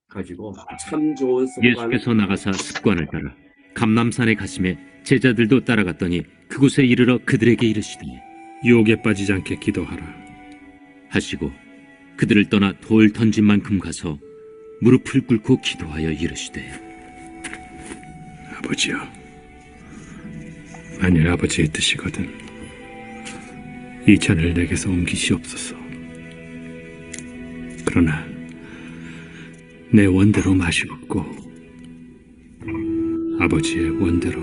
가지고 참 좋은 습관. 예수께서 나가사 습관을 따라 감람산에 가심에 제자들도 따라갔더니 그곳에 이르러 그들에게 이르시되 유혹에 빠지지 않게 기도하라 하시고 그들을 떠나 돌 던진 만큼 가서 무릎을 꿇고 기도하여 이르시되 아버지여, 만일 아버지의 뜻이거든 이 잔을 내게서 옮기시옵소서. 그러나 내 원대로 마시옵고 아버지의 원대로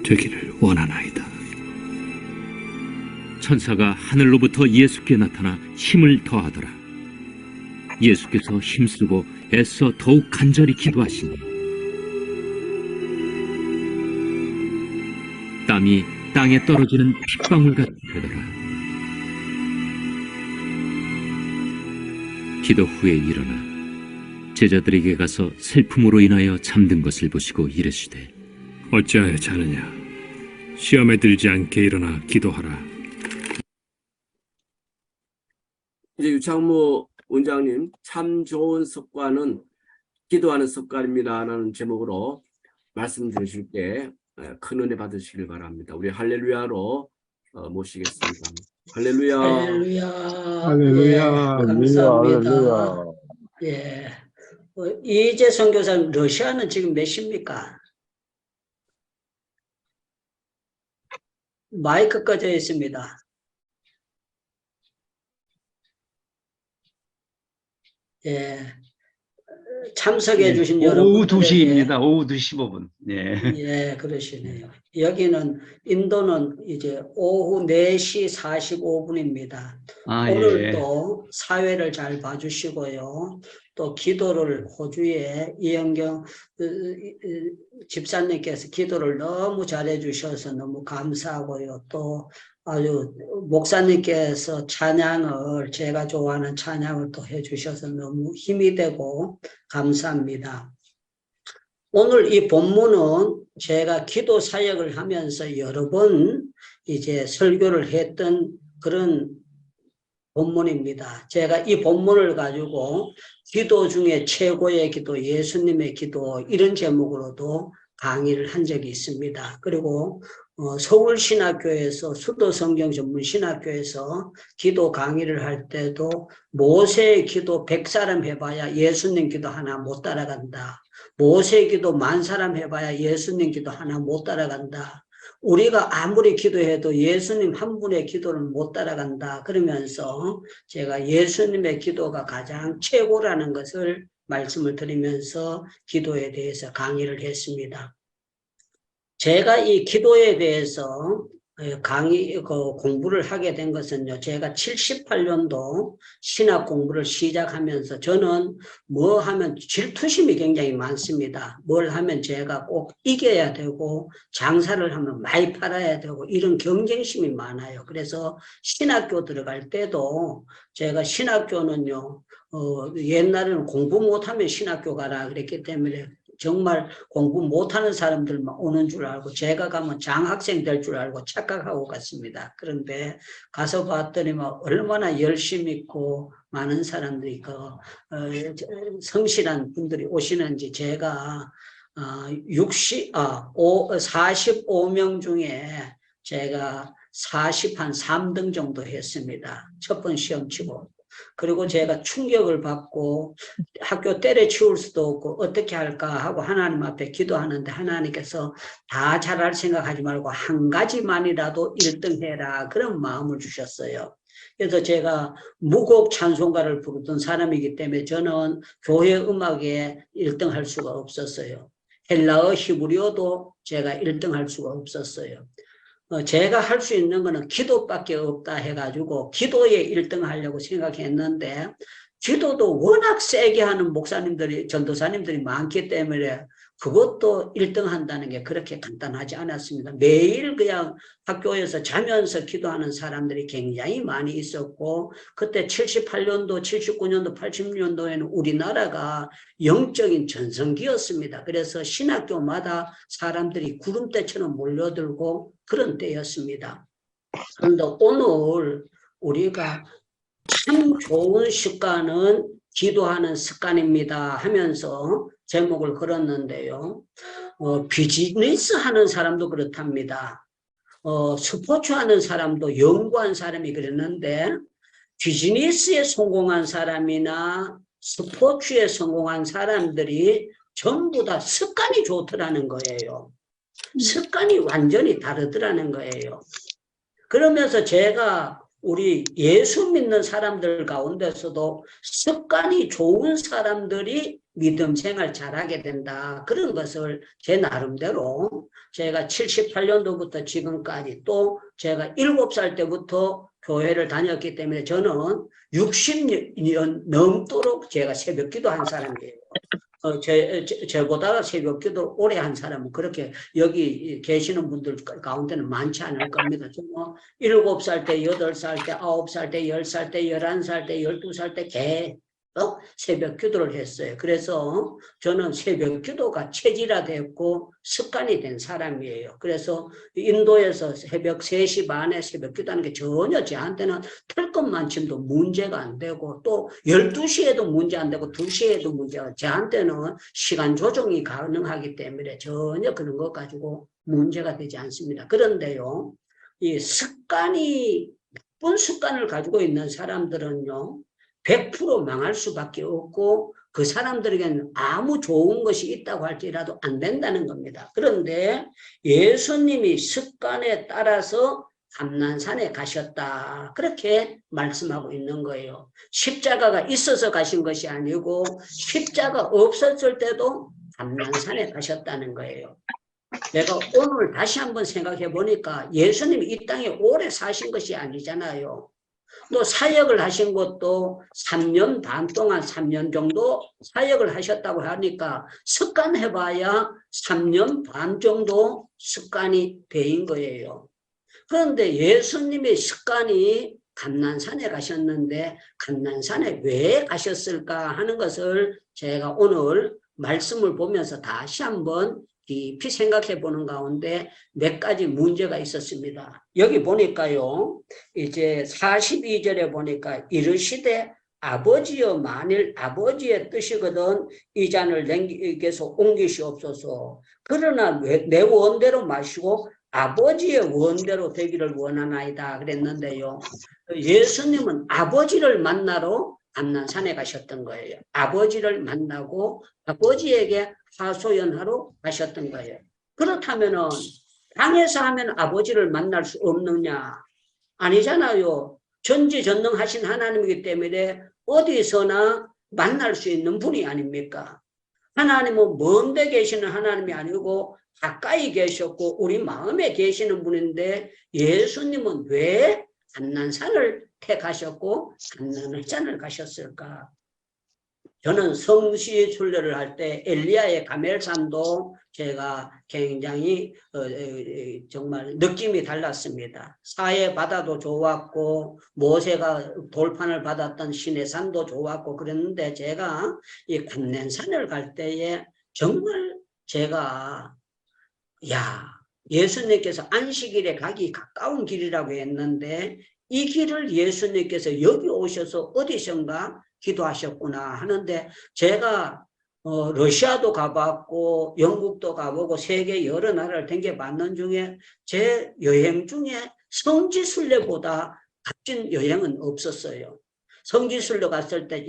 되기를 원하나이다. 천사가 하늘로부터 예수께 나타나 힘을 더하더라. 예수께서 힘쓰고 애써 더욱 간절히 기도하시니 땀이 땅에 떨어지는 핏방울 같이 되더라. 기도 후에 일어나 제자들에게 가서 슬픔으로 인하여 잠든 것을 보시고 이르시되 어찌하여 자느냐? 시험에 들지 않게 일어나 기도하라. 이제 유창모 원장님, 참 좋은 습관은 기도하는 습관입니다라는 제목으로 말씀드리실 때 큰 은혜 받으시길 바랍니다. 우리 할렐루야로 모시겠습니다. 할렐루야. 할렐루야. 할렐루야. 예, 감사합니다. 할렐루야. 예. 이재 선교사님, 러시아는 지금 몇 시입니까? 마이크 꺼져 있습니다. 예. 참석해 주신 여러분. 오후 2시입니다. 오후 2시 15분. 예. 예, 그러시네요. 여기는, 인도는 이제 오후 4시 45분입니다. 아, 오늘도 사회를 잘 봐주시고요. 또 기도를 호주에 이영경 집사님께서 기도를 너무 잘해 주셔서 너무 감사하고요. 또 아주 목사님께서 찬양을, 제가 좋아하는 찬양을 또 해주셔서 너무 힘이 되고 감사합니다. 오늘 이 본문은 제가 기도 사역을 하면서 여러 번 이제 설교를 했던 그런 본문입니다. 제가 이 본문을 가지고 기도 중에 최고의 기도, 예수님의 기도, 이런 제목으로도 강의를 한 적이 있습니다. 그리고 서울신학교에서 수도성경전문신학교에서 기도 강의를 할 때도 모세의 기도 100사람 해봐야 예수님 기도 하나 못 따라간다. 모세의 기도 10,000사람 해봐야 예수님 기도 하나 못 따라간다. 우리가 아무리 기도해도 예수님 한 분의 기도를 못 따라간다. 그러면서 제가 예수님의 기도가 가장 최고라는 것을 말씀을 드리면서 기도에 대해서 강의를 했습니다. 제가 이 기도에 대해서 공부를 하게 된 것은요, 제가 78년도 신학 공부를 시작하면서 저는 뭐 하면 질투심이 굉장히 많습니다. 뭘 하면 제가 꼭 이겨야 되고, 장사를 하면 많이 팔아야 되고, 이런 경쟁심이 많아요. 그래서 신학교 들어갈 때도 제가 신학교는요, 옛날에는 공부 못하면 신학교 가라 그랬기 때문에 정말 공부 못하는 사람들만 오는 줄 알고, 제가 가면 장학생 될 줄 알고 착각하고 갔습니다. 그런데 가서 봤더니 얼마나 열심 있고 많은 사람들이 성실한 분들이 오시는지, 제가 45명 중에 제가 3등 정도 했습니다. 첫 번 시험 치고. 그리고 제가 충격을 받고 학교 때려치울 수도 없고 어떻게 할까 하고 하나님 앞에 기도하는데, 하나님께서 다 잘할 생각하지 말고 한 가지만이라도 1등 해라, 그런 마음을 주셨어요. 그래서 제가 무곡 찬송가를 부르던 사람이기 때문에 저는 교회 음악에 1등 할 수가 없었어요. 헬라어 히브리어도 제가 1등 할 수가 없었어요. 제가 할 수 있는 거는 기도밖에 없다 해가지고 기도에 1등 하려고 생각했는데, 기도도 워낙 세게 하는 목사님들이, 전도사님들이 많기 때문에 그것도 1등 한다는 게 그렇게 간단하지 않았습니다. 매일 그냥 학교에서 자면서 기도하는 사람들이 굉장히 많이 있었고, 그때 78년도, 79년도, 80년도에는 우리나라가 영적인 전성기였습니다. 그래서 신학교마다 사람들이 구름대처럼 몰려들고 그런 때였습니다. 그런데 오늘 우리가 참 좋은 습관은 기도하는 습관입니다 하면서 제목을 걸었는데요. 비즈니스 하는 사람도 그렇답니다. 스포츠 하는 사람도 연구한 사람이 그랬는데 비즈니스에 성공한 사람이나 스포츠에 성공한 사람들이 전부 다 습관이 좋더라는 거예요. 습관이 완전히 다르더라는 거예요. 그러면서 제가 우리 예수 믿는 사람들 가운데서도 습관이 좋은 사람들이 믿음 생활 잘하게 된다. 그런 것을 제 나름대로 제가 78년도부터 지금까지 또 제가 7살 때부터 교회를 다녔기 때문에 저는 60년 넘도록 제가 새벽 기도한 사람이에요. 저보다 새벽 기도 오래 한 사람은 그렇게 여기 계시는 분들 가운데는 많지 않을 겁니다. 저는 7살 때, 8살 때, 9살 때, 10살 때, 11살 때, 12살 때 계속 새벽 기도를 했어요. 그래서 저는 새벽 기도가 체질화되었고 습관이 된 사람이에요. 그래서 인도에서 새벽 3시 반에 새벽 기도하는 게 전혀 저한테는 털 것만큼도 문제가 안 되고 또 12시에도 문제 안 되고 2시에도 문제가 저한테는 시간 조정이 가능하기 때문에 전혀 그런 것 가지고 문제가 되지 않습니다. 그런데요, 이 습관이 나쁜 습관을 가지고 있는 사람들은요 100% 망할 수밖에 없고 그 사람들에게는 아무 좋은 것이 있다고 할지라도 안 된다는 겁니다. 그런데 예수님이 습관에 따라서 감난산에 가셨다. 그렇게 말씀하고 있는 거예요. 십자가가 있어서 가신 것이 아니고 십자가 없었을 때도 감난산에 가셨다는 거예요. 내가 오늘 다시 한번 생각해 보니까 예수님이 이 땅에 오래 사신 것이 아니잖아요. 또 사역을 하신 것도 3년 반 동안 3년 정도 사역을 하셨다고 하니까 습관해봐야 3년 반 정도 습관이 된 거예요. 그런데 예수님의 습관이 감난산에 가셨는데 감난산에 왜 가셨을까 하는 것을 제가 오늘 말씀을 보면서 다시 한번 깊이 생각해 보는 가운데 몇 가지 문제가 있었습니다. 여기 보니까요, 이제 42절에 보니까 이르시되 아버지여 만일 아버지의 뜻이거든 이 잔을 내게서 옮기시옵소서. 그러나 내 원대로 마시고 아버지의 원대로 되기를 원하나이다 그랬는데요. 예수님은 아버지를 만나러 감난산에 가셨던 거예요. 아버지를 만나고 아버지에게 하소연하러 가셨던 거예요. 그렇다면은 땅에서 하면 아버지를 만날 수 없느냐? 아니잖아요. 전지전능하신 하나님이기 때문에 어디서나 만날 수 있는 분이 아닙니까? 하나님은 먼 데 계시는 하나님이 아니고 가까이 계셨고 우리 마음에 계시는 분인데 예수님은 왜 감난산을 택하셨고 감난산을 가셨을까? 저는 성시 순례를 할 때 엘리야의 가멜산도 제가 굉장히 정말 느낌이 달랐습니다. 사해 바다도 좋았고 모세가 돌판을 받았던 시내산도 좋았고 그랬는데 제가 이 감난산을 갈 때에 정말 제가 예수님께서 안식일에 가기 가까운 길이라고 했는데 이 길을 예수님께서 여기 오셔서 어디선가 기도하셨구나 하는데 제가 러시아도 가봤고 영국도 가보고 세계 여러 나라를 댕겨봤는 중에 제 여행 중에 성지순례보다 값진 여행은 없었어요. 성지순례 갔을 때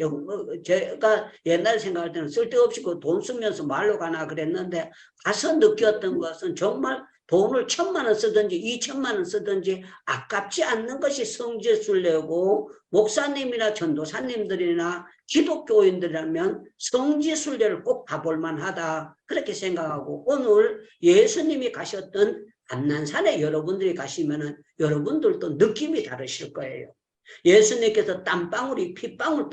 제가 옛날에 생각할 때는 쓸데없이 그 돈 쓰면서 말로 가나 그랬는데 가서 느꼈던 것은 정말 돈을 1,000만 원 쓰든지 2,000만 원 쓰든지 아깝지 않는 것이 성지순례고 목사님이나 전도사님들이나 기독교인들이라면 성지순례를 꼭 가볼 만하다 그렇게 생각하고 오늘 예수님이 가셨던 감난산에 여러분들이 가시면은 여러분들도 느낌이 다르실 거예요. 예수님께서 땀방울이 핏방울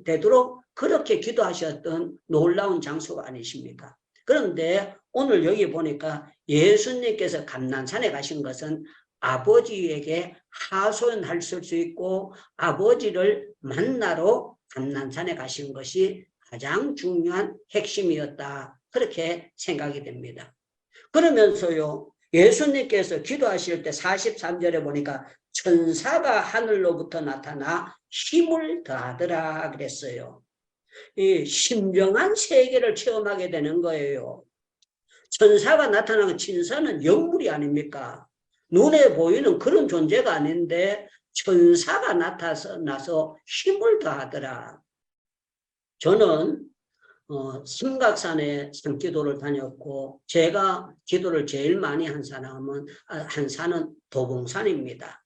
되도록 그렇게 기도하셨던 놀라운 장소가 아니십니까? 그런데 오늘 여기 보니까 예수님께서 감난산에 가신 것은 아버지에게 하소연할 수 있고 아버지를 만나러 감난산에 가신 것이 가장 중요한 핵심이었다. 그렇게 생각이 됩니다. 그러면서요, 예수님께서 기도하실 때 43절에 보니까 천사가 하늘로부터 나타나 힘을 더하더라 그랬어요. 이 신령한 세계를 체험하게 되는 거예요. 천사가 나타나는 천사는 영물이 아닙니까? 눈에 보이는 그런 존재가 아닌데 천사가 나타나서 힘을 더하더라. 저는 삼각산에 산기도를 다녔고 제가 기도를 제일 많이 한 사람은 한 산은 도봉산입니다.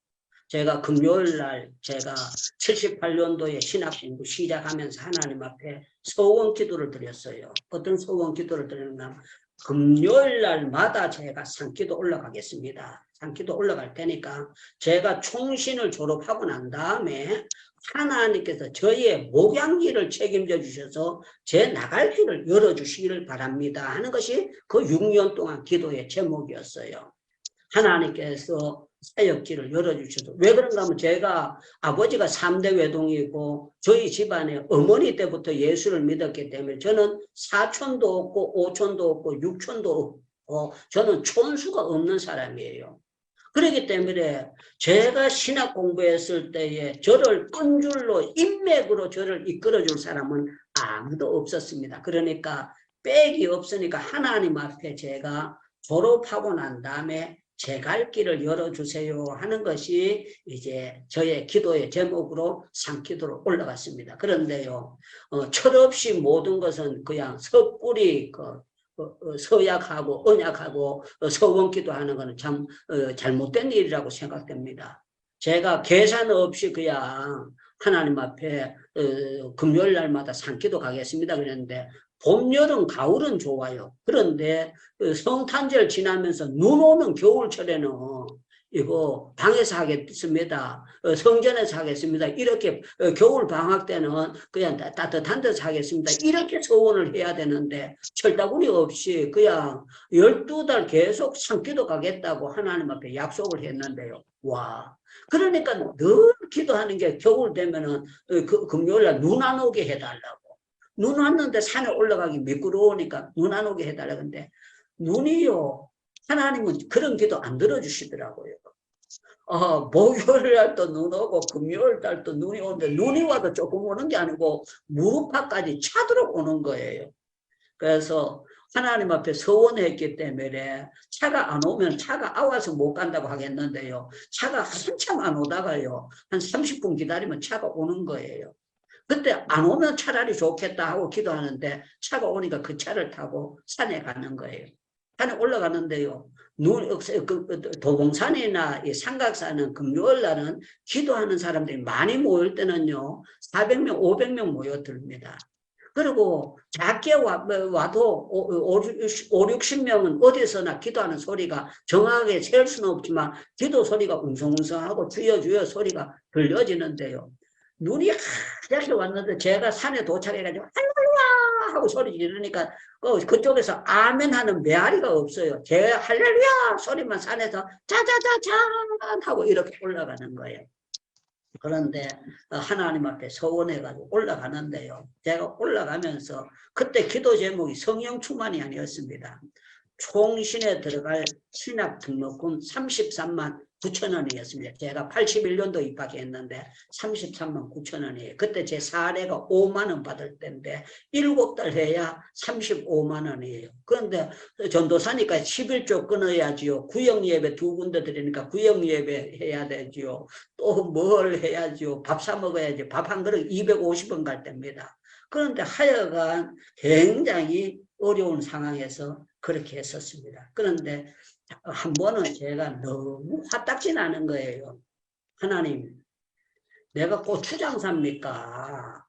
제가 금요일 날 제가 78년도에 신학 공부 시작하면서 하나님 앞에 서원 기도를 드렸어요. 어떤 서원 기도를 드렸냐면 금요일 날마다 제가 산기도 올라가겠습니다. 산기도 올라갈 테니까 제가 총신을 졸업하고 난 다음에 하나님께서 저희의 목양기를 책임져 주셔서 제 나갈 길을 열어주시기를 바랍니다 하는 것이 그 6년 동안 기도의 제목이었어요. 하나님께서 사역길을 열어주셔서 왜 그런가 하면 제가 아버지가 3대 외동이고 저희 집안에 어머니 때부터 예수를 믿었기 때문에 저는 사촌도 없고 오촌도 없고 육촌도 없고 저는 촌수가 없는 사람이에요. 그렇기 때문에 제가 신학 공부했을 때에 저를 끈줄로 인맥으로 저를 이끌어줄 사람은 아무도 없었습니다. 그러니까 백이 없으니까 하나님 앞에 제가 졸업하고 난 다음에 제 갈 길을 열어주세요 하는 것이 이제 저의 기도의 제목으로 산기도로 올라갔습니다. 그런데요, 철없이 모든 것은 그냥 섣불리 서약하고 언약하고 서원기도 하는 것은 참 잘못된 일이라고 생각됩니다. 제가 계산 없이 그냥 하나님 앞에 금요일 날마다 산기도 가겠습니다 그랬는데 봄, 여름, 가을은 좋아요. 그런데 성탄절 지나면서 눈 오는 겨울철에는 이거 방에서 하겠습니다. 성전에서 하겠습니다. 이렇게 겨울 방학 때는 그냥 따뜻한 데서 하겠습니다. 이렇게 서원을 해야 되는데 철다구리 없이 그냥 12달 계속 산기도 가겠다고 하나님 앞에 약속을 했는데요. 와. 그러니까 늘 기도하는 게 겨울 되면은 금요일날 눈 안 오게 해달라고. 눈 왔는데 산에 올라가기 미끄러우니까 눈 안 오게 해달라고 하는데 눈이요. 하나님은 그런 기도 안 들어주시더라고요. 목요일 날도 눈 오고 금요일 날도 눈이 오는데 눈이 와도 조금 오는 게 아니고 무릎팍까지 차도록 오는 거예요. 그래서 하나님 앞에 서원했기 때문에 차가 안 오면 차가 와서 못 간다고 하겠는데요. 차가 한참 안 오다가요. 한 30분 기다리면 차가 오는 거예요. 그때 안 오면 차라리 좋겠다 하고 기도하는데 차가 오니까 그 차를 타고 산에 가는 거예요. 산에 올라가는데요. 도봉산이나 이 삼각산은 금요일 날은 기도하는 사람들이 많이 모일 때는요. 400명, 500명 모여듭니다. 그리고 작게 와도 5, 60명은 어디서나 기도하는 소리가 정확하게 셀 수는 없지만 기도 소리가 웅성웅성하고 주여 주여 소리가 들려지는데요. 눈이 하얗게 왔는데 제가 산에 도착해가지고 할렐루야 하고 소리 지르니까 그쪽에서 아멘 하는 메아리가 없어요. 제 할렐루야 소리만 산에서 짜자자잔 하고 이렇게 올라가는 거예요. 그런데 하나님 앞에 서원해가지고 올라가는데요. 제가 올라가면서 그때 기도 제목이 성령 충만이 아니었습니다. 총신에 들어갈 신학 등록금 33만 9천 원이었습니다. 제가 81년도 입학했는데 33만 9천 원이에요. 그때 제 사례가 5만 원 받을 때인데 7달 해야 35만 원이에요. 그런데 전도사니까 11조 끊어야지요. 구역예배 2군데 드리니까 구역예배 해야 되지요. 또 뭘 해야지요. 밥 사 먹어야지. 밥 한 그릇 250원 갈 때입니다. 그런데 하여간 굉장히 어려운 상황에서 그렇게 했었습니다. 그런데 한 번은 제가 너무 화딱지 나는 거예요. 하나님, 내가 고추장사입니까?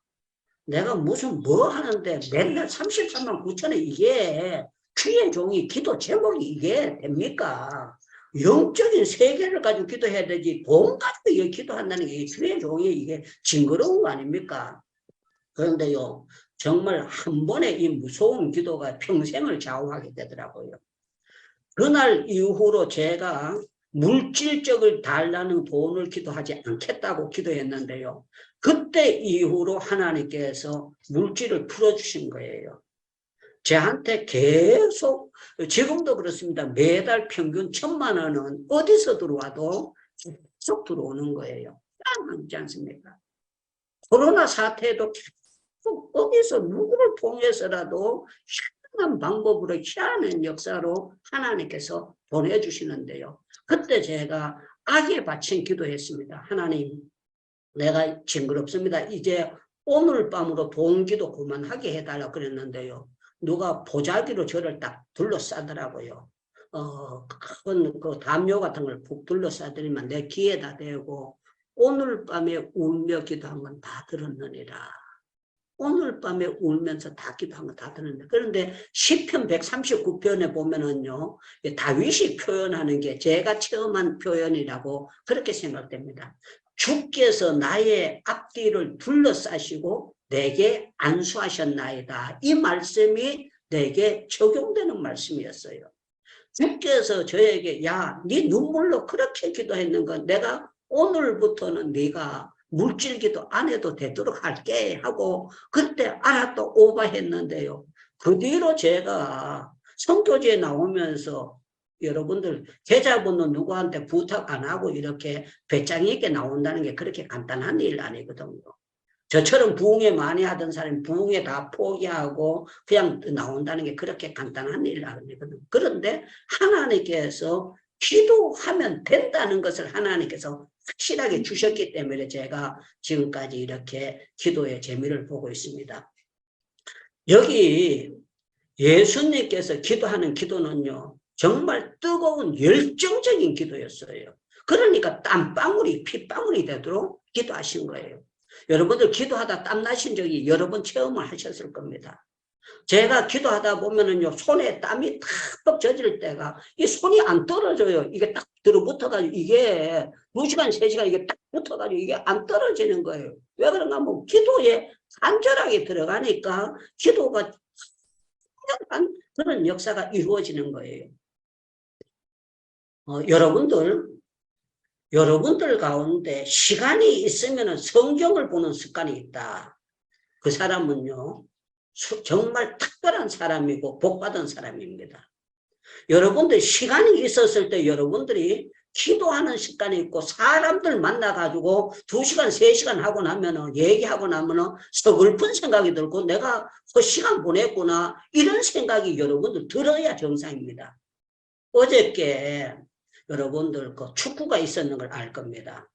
내가 무슨 뭐 하는데 맨날 33만 9천에 이게 주의 종이 기도 제목이 이게 됩니까? 영적인 세계를 가지고 기도해야 되지 돈 가지고 이게 기도한다는 게 주의 종이 이게 징그러운 거 아닙니까? 그런데요, 정말 한 번의 이 무서운 기도가 평생을 좌우하게 되더라고요. 그날 이후로 제가 물질적을 달라는 돈을 기도하지 않겠다고 기도했는데요. 그때 이후로 하나님께서 물질을 풀어주신 거예요. 저한테 계속 지금도 그렇습니다. 매달 평균 1,000만 원은 어디서 들어와도 계속 들어오는 거예요. 딴 않지 않습니까? 코로나 사태에도 어디서 누구를 통해서라도 희한한 방법으로 희한한 역사로 하나님께서 보내주시는데요. 그때 제가 악에 바친 기도했습니다. 하나님, 내가 징그럽습니다. 이제 오늘 밤으로 동기도 그만하게 해달라고 그랬는데요. 누가 보자기로 저를 딱 둘러싸더라고요. 큰 그 담요 같은 걸 푹 둘러싸더니만 내 귀에다 대고 오늘 밤에 울며 기도한 건 다 들었느니라. 오늘 밤에 울면서 다 기도한 건 다 들었는데, 그런데 시편 139편에 보면은요, 다윗이 표현하는 게 제가 체험한 표현이라고 그렇게 생각됩니다. 주께서 나의 앞뒤를 둘러싸시고 내게 안수하셨나이다. 이 말씀이 내게 적용되는 말씀이었어요. 주께서 저에게 야, 네 눈물로 그렇게 기도했는 건 내가 오늘부터는 네가 물질기도 안 해도 되도록 할게 하고 그때 알았다 오바했는데요. 그 뒤로 제가 선교지에 나오면서 여러분들 계좌번호 누구한테 부탁 안 하고 이렇게 배짱 있게 나온다는 게 그렇게 간단한 일 아니거든요. 저처럼 부흥회 많이 하던 사람이 부흥회 다 포기하고 그냥 나온다는 게 그렇게 간단한 일 아니거든요. 그런데 하나님께서 기도하면 된다는 것을 하나님께서 확실하게 주셨기 때문에 제가 지금까지 이렇게 기도의 재미를 보고 있습니다. 여기 예수님께서 기도하는 기도는요, 정말 뜨거운 열정적인 기도였어요. 그러니까 땀방울이 핏방울이 되도록 기도하신 거예요. 여러분들 기도하다 땀나신 적이 여러 번 체험을 하셨을 겁니다. 제가 기도하다 보면은요, 손에 땀이 탁 젖을 때가 이 손이 안 떨어져요. 이게 딱 들어붙어가지고 이게 2시간, 3시간 이게 딱 붙어가지고 이게 안 떨어지는 거예요. 왜 그런가 하면 기도에 간절하게 들어가니까 기도가 한 그런 역사가 이루어지는 거예요. 여러분들 가운데 시간이 있으면 성경을 보는 습관이 있다. 그 사람은요, 정말 특별한 사람이고 복받은 사람입니다. 여러분들 시간이 있었을 때 여러분들이 기도하는 습관이 있고 사람들 만나가지고 2시간, 3시간 하고 나면은 얘기하고 나면은 서글픈 생각이 들고 내가 그 시간 보냈구나 이런 생각이 여러분들 들어야 정상입니다. 어저께 여러분들 그 축구가 있었는 걸 알 겁니다.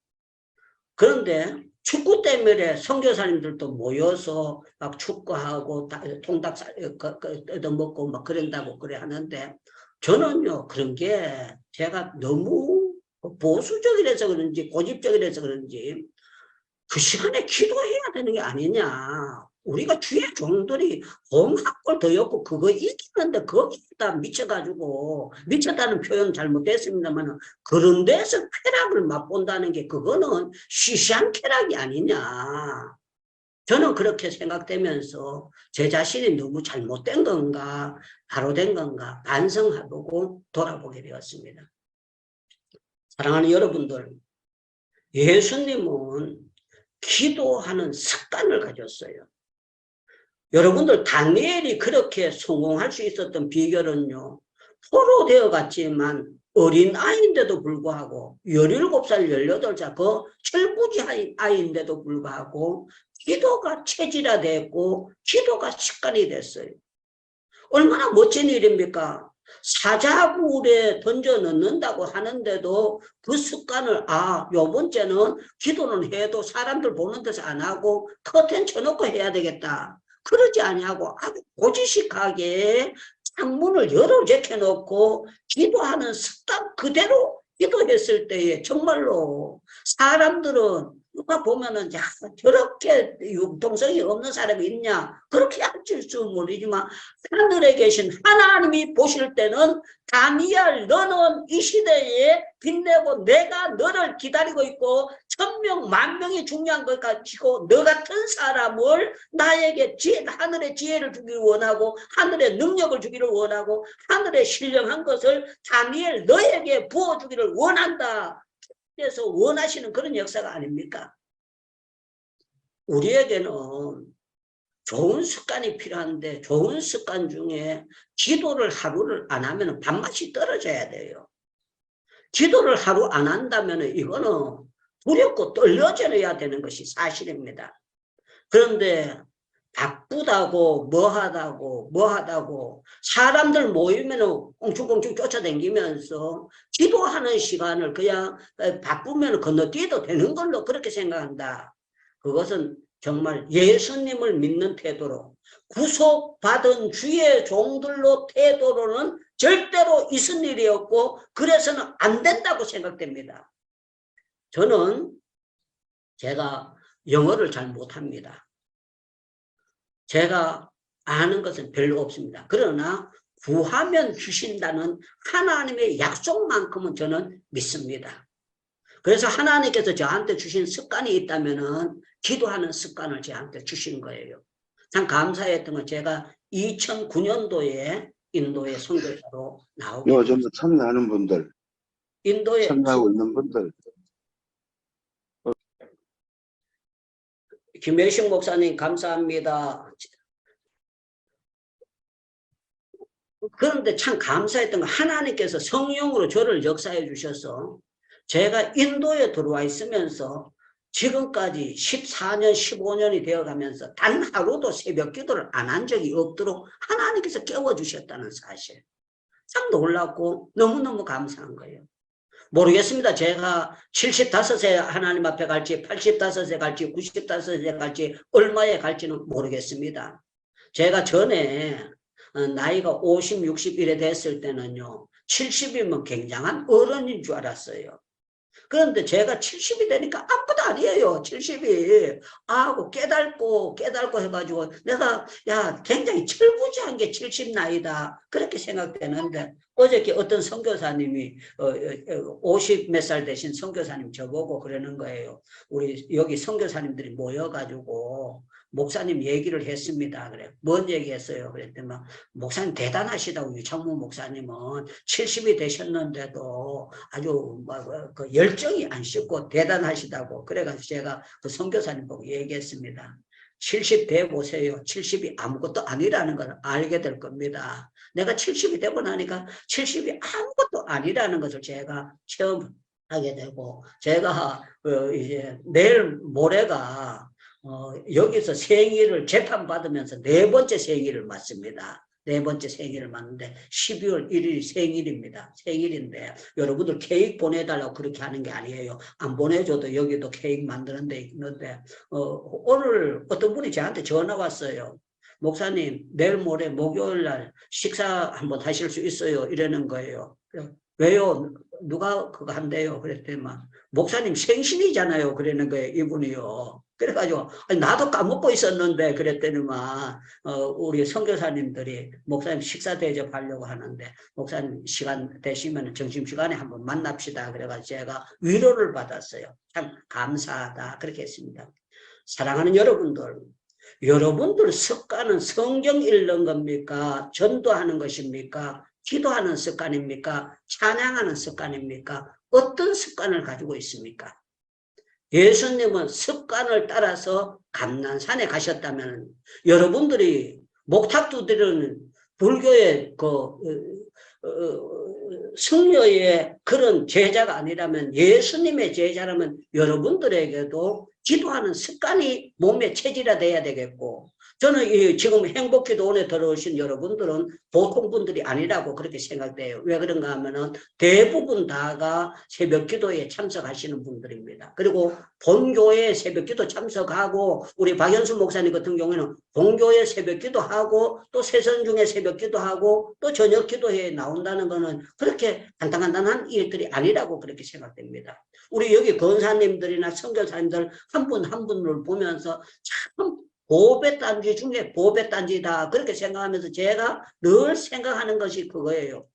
그런데 축구 때문에 선교사님들도 모여서 막 축구하고 통닭 뜯어먹고 막 그런다고 그래 하는데 저는요 그런 게 제가 너무 보수적이라서 그런지 고집적이라서 그런지 그 시간에 기도해야 되는 게 아니냐. 우리가 주의 종들이 홍학골 더였고 그거 이기는데 거기다 미쳐가지고 미쳤다는 표현 잘못됐습니다만 그런 데서 쾌락을 맛본다는 게 그거는 시시한 쾌락이 아니냐. 저는 그렇게 생각되면서 제 자신이 너무 잘못된 건가 바로 된 건가 반성해보고 돌아보게 되었습니다. 사랑하는 여러분들, 예수님은 기도하는 습관을 가졌어요. 여러분들 다니엘이 그렇게 성공할 수 있었던 비결은요. 포로 되어 갔지만 어린 아이인데도 불구하고 17살, 18살 그 철부지 아이인데도 불구하고 기도가 체질화됐고 기도가 습관이 됐어요. 얼마나 멋진 일입니까? 사자굴에 던져 넣는다고 하는데도 그 습관을 요 번째는 기도는 해도 사람들 보는 데서 안 하고 커튼 쳐놓고 해야 되겠다. 그러지 아니하고 아주 고지식하게 창문을 열어 제껴놓고 기도하는 습관 그대로 기도했을 때에 정말로 사람들은 누가 보면은 야 저렇게 융통성이 없는 사람이 있냐 그렇게 할줄 모르지만 하늘에 계신 하나님이 보실 때는 다니엘 너는 이 시대에 빛내고 내가 너를 기다리고 있고 1000명, 10,000명이 중요한 것 가지고 너 같은 사람을 나에게 하늘의 지혜를 주기를 원하고 하늘의 능력을 주기를 원하고 하늘의 신령한 것을 다니엘 너에게 부어주기를 원한다. 그래서 원하시는 그런 역사가 아닙니까? 우리에게는 좋은 습관이 필요한데 좋은 습관 중에 기도를 하루를 안 하면 밥맛이 떨어져야 돼요. 기도를 하루 안 한다면 이거는 두렵고 떨려져야 되는 것이 사실입니다. 그런데 바쁘다고 뭐 하다고 사람들 모이면 꽁충꽁충 쫓아다니면서 기도하는 시간을 그냥 바쁘면 건너뛰어도 되는 걸로 그렇게 생각한다. 그것은 정말 예수님을 믿는 태도로 구속받은 주의 종들로 태도로는 절대로 있을 일이 없고 그래서는 안 된다고 생각됩니다. 저는 제가 영어를 잘 못합니다. 제가 아는 것은 별로 없습니다. 그러나 구하면 주신다는 하나님의 약속만큼은 저는 믿습니다. 그래서 하나님께서 저한테 주신 습관이 있다면은 기도하는 습관을 저한테 주신 거예요. 참 감사했던 건 제가 2009년도에 인도의 선교사로 나오고 요즘 참여하는 분들, 인도에 참여하고 있는 분들. 김혜식 목사님 감사합니다. 그런데 참 감사했던 건 하나님께서 성령으로 저를 역사해 주셔서 제가 인도에 들어와 있으면서 지금까지 14년, 15년이 되어가면서 단 하루도 새벽 기도를 안 한 적이 없도록 하나님께서 깨워주셨다는 사실. 참 놀랍고 너무너무 감사한 거예요. 모르겠습니다. 제가 75세 하나님 앞에 갈지 85세 갈지 95세 갈지 얼마에 갈지는 모르겠습니다. 제가 전에 나이가 50, 60일에 됐을 때는요. 70이면 굉장한 어른인 줄 알았어요. 그런데 제가 70이 되니까 아무것도 아니에요. 70이. 하고 깨닫고 해가지고 내가 굉장히 철부지한 게 70 나이다. 그렇게 생각되는데 어저께 어떤 선교사님이 50 몇 살 되신 선교사님 저보고 그러는 거예요. 우리 여기 선교사님들이 모여가지고 목사님 얘기를 했습니다. 그래. 뭔 얘기했어요? 그랬더니 막 목사님 대단하시다고 유창문 목사님은 70이 되셨는데도 아주 그 열정이 안 식고 대단하시다고. 그래가지고 제가 그 선교사님 보고 얘기했습니다. 70 돼 보세요. 70이 아무것도 아니라는 걸 알게 될 겁니다. 내가 70이 되고 나니까 70이 아무것도 아니라는 것을 제가 체험하게 되고 제가 이제 내일 모레가 여기서 생일을 재판받으면서 4번째 생일을 맞습니다. 4번째 생일을 맞는데 12월 1일 생일입니다. 생일인데 여러분들 케이크 보내달라고 그렇게 하는 게 아니에요. 안 보내줘도 여기도 케이크 만드는 데 있는데 오늘 어떤 분이 저한테 전화 왔어요. 목사님 내일 모레 목요일 날 식사 한번 하실 수 있어요? 이러는 거예요. 왜요? 누가 그거 한대요? 그랬더니 막 목사님 생신이잖아요. 그러는 거예요. 이분이요. 그래가지고 나도 까먹고 있었는데 그랬더니만 우리 선교사님들이 목사님 식사 대접하려고 하는데 목사님 시간 되시면 점심시간에 한번 만납시다. 그래가지고 제가 위로를 받았어요. 참 감사하다 그렇게 했습니다. 사랑하는 여러분들, 여러분들 습관은 성경 읽는 겁니까? 전도하는 것입니까? 기도하는 습관입니까? 찬양하는 습관입니까? 어떤 습관을 가지고 있습니까? 예수님은 습관을 따라서 감난산에 가셨다면 여러분들이 목탁 두드리는 불교의 승려의 그런 제자가 아니라면 예수님의 제자라면 여러분들에게도 기도하는 습관이 몸에 체질화돼야 되겠고 저는 지금 행복기도원에 들어오신 여러분들은 보통 분들이 아니라고 그렇게 생각돼요. 왜 그런가 하면은 대부분 다가 새벽기도에 참석하시는 분들입니다. 그리고 본교회 새벽기도 참석하고 우리 박연수 목사님 같은 경우에는 본교회 새벽기도하고 또 세선 중에 새벽기도하고 또 저녁기도회에 나온다는 거는 그렇게 간단한 일들이 아니라고 그렇게 생각됩니다. 우리 여기 권사님들이나 선교사님들 한 분 한 분을 보면서 참 보배단지 중에 보배단지다 그렇게 생각하면서 제가 늘 생각하는 것이 그거예요.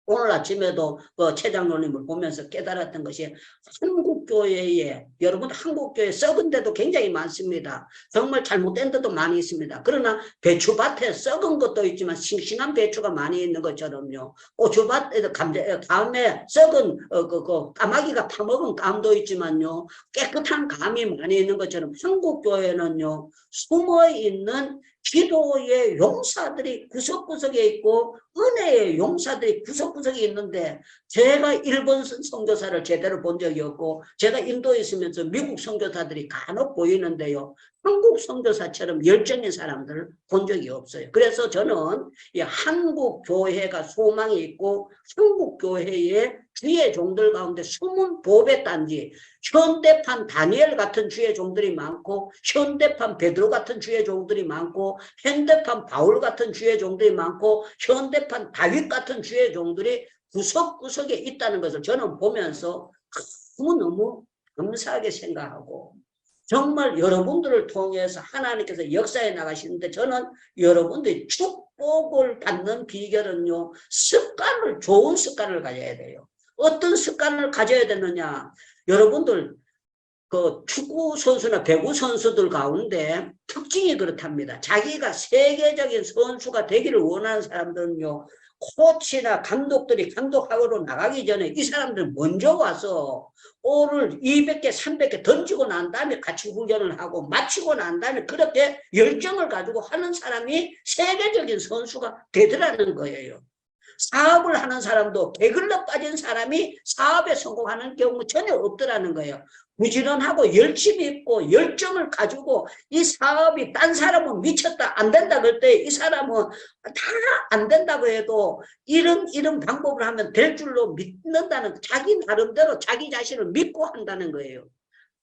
오늘 아침에도 최 장로님을 보면서 깨달았던 것이 한국교회에 여러분 한국교회 썩은 데도 굉장히 많습니다. 정말 잘못된 데도 많이 있습니다. 그러나 배추밭에 썩은 것도 있지만 싱싱한 배추가 많이 있는 것처럼요. 고추밭에도 감에 썩은 까마귀가 파먹은 감도 있지만요. 깨끗한 감이 많이 있는 것처럼 한국교회는요. 숨어있는 기도의 용사들이 구석구석에 있고 은혜의 용사들이 구석구석에 있는데 제가 일본 선교사를 제대로 본 적이 없고 제가 인도에 있으면서 미국 선교사들이 간혹 보이는데요. 한국 선교사처럼 열정인 사람들을 본 적이 없어요. 그래서 저는 이 한국 교회가 소망이 있고 한국 교회의 주의 종들 가운데 숨은 보배 단지, 현대판 다니엘 같은 주의 종들이 많고 현대판 베드로 같은 주의 종들이 많고 현대판 바울 같은 주의 종들이 많고 현대판 다윗 같은 주의 종들이 구석구석에 있다는 것을 저는 보면서 너무너무 감사하게 생각하고 정말 여러분들을 통해서 하나님께서 역사에 나가시는데 저는 여러분들이 축복을 받는 비결은요, 좋은 습관을 가져야 돼요. 어떤 습관을 가져야 되느냐? 여러분들 그 축구 선수나 배구 선수들 가운데 특징이 그렇답니다. 자기가 세계적인 선수가 되기를 원하는 사람들은요, 코치나 감독들이 감독하러 나가기 전에 이 사람들 먼저 와서 볼을 200개, 300개 던지고 난 다음에 같이 훈련을 하고 마치고 난 다음에 그렇게 열정을 가지고 하는 사람이 세계적인 선수가 되더라는 거예요. 사업을 하는 사람도 게을러 빠진 사람이 사업에 성공하는 경우 전혀 없더라는 거예요. 부지런하고 열심히 있고 열정을 가지고 이 사업이 딴 사람은 미쳤다 안 된다 그럴 때 이 사람은 다 안 된다고 해도 이런 방법을 하면 될 줄로 믿는다는, 자기 나름대로 자기 자신을 믿고 한다는 거예요.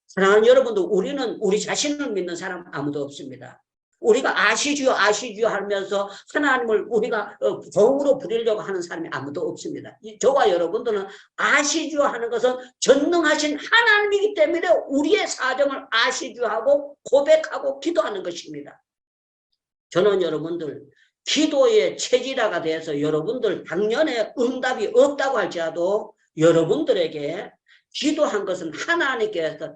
사랑하는 여러분들, 우리는 우리 자신을 믿는 사람 아무도 없습니다. 우리가 아시지요 아시지요 하면서 하나님을 우리가 종으로 부리려고 하는 사람이 아무도 없습니다. 저와 여러분들은 아시지요 하는 것은 전능하신 하나님이기 때문에 우리의 사정을 아시지요 하고 고백하고 기도하는 것입니다. 저는 여러분들 기도의 체질화가 돼서 여러분들 당연에 응답이 없다고 할지라도 여러분들에게 기도한 것은 하나님께서